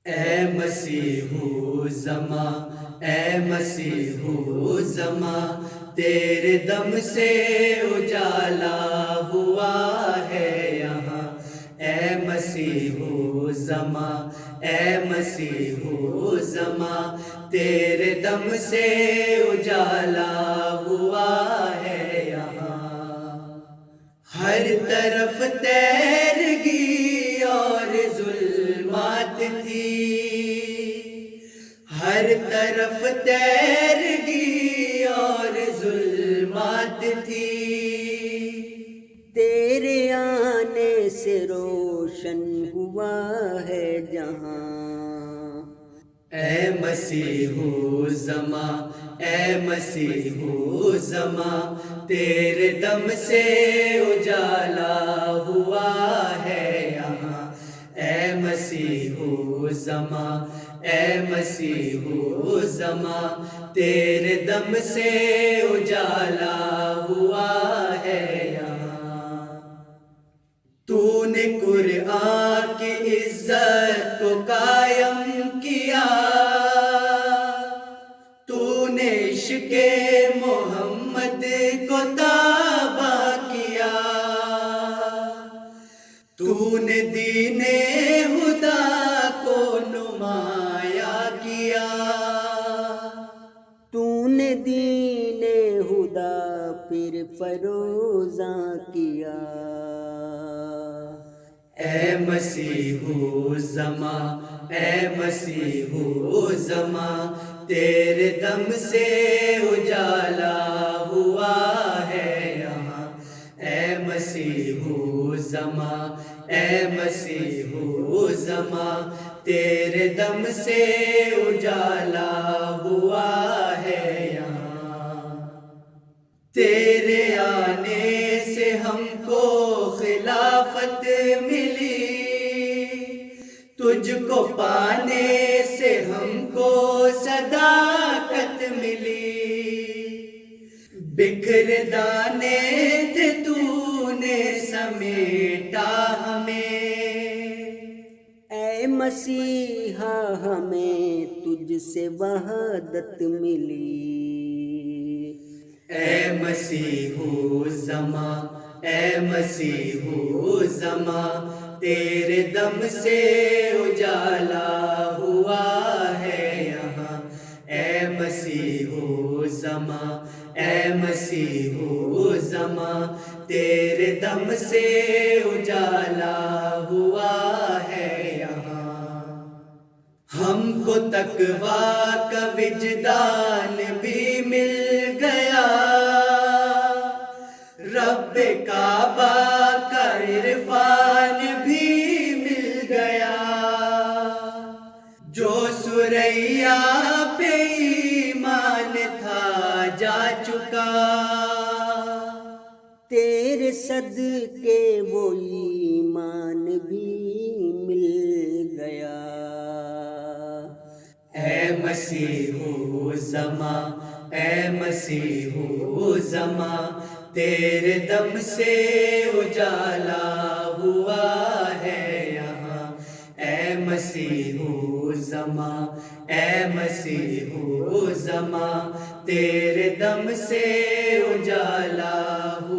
اے مسیح زماں، اے مسیح زماں، تیرے دم سے اجالا ہوا ہے یہاں۔ اے مسیح زماں، اے مسیح زماں، تیرے دم سے اجالا ہوا ہے یہاں۔ ہر طرف تیرگی اور ظلمات تھی، ہر طرف تیرگی اور ظلمات تھی، تیرے آنے سے روشن ہوا ہے جہاں۔ اے مسیح زماں، اے مسیح زماں، تیرے دم سے اجالا ہوا ہے یہاں۔ اے مسیح زماں، اے مسیح زماں، تیرے دم سے اجالا ہوا ہے یہاں۔ تو نے قرآن کی عزت کو قائم کیا، تو نے عشق محمد کو تابع کیا، تو نے دین خدا کو نمایاں کیا، تو نے دین خدا پھر فروزاں کیا۔ اے مسیح زماں، اے مسیح زماں، تیرے دم سے اجالا ہوا ہے یہاں۔ اے مسیح زماں، اے مسیح زماں، تیرے دم سے اجالا ہوا ہے یہاں۔ تیرے آنے سے ہم کو خلافت ملی، تجھ کو پانے سے ہم کو صداقت ملی، بکھر دانے تھے تو نے سمیٹا ہمیں۔ اے مسیحا ہمیں تجھ سے وحدت ملی۔ اے مسیح زماں، اے مسیح زماں، تیرے دم سے اجالا ہوا ہے یہاں۔ اے مسیح زماں، اے مسیح زماں، تیرے دم سے اجالا ہوا ہے یہاں۔ ہم کو تقویٰ کا وجدان بھی مل گیا، رب کعبہ کا عرفان بھی مل گیا، جو ثریا پہ ایمان تھا جا چکا، تیرے صدقے وہ ایمان بھی مل گیا۔ اے مسیح زماں، اے مسیح زماں، تیرے دم سے اجالا ہوا ہے یہاں۔ اے مسیح زماں، اے مسیح زماں، تیرے دم سے اجالا ہوا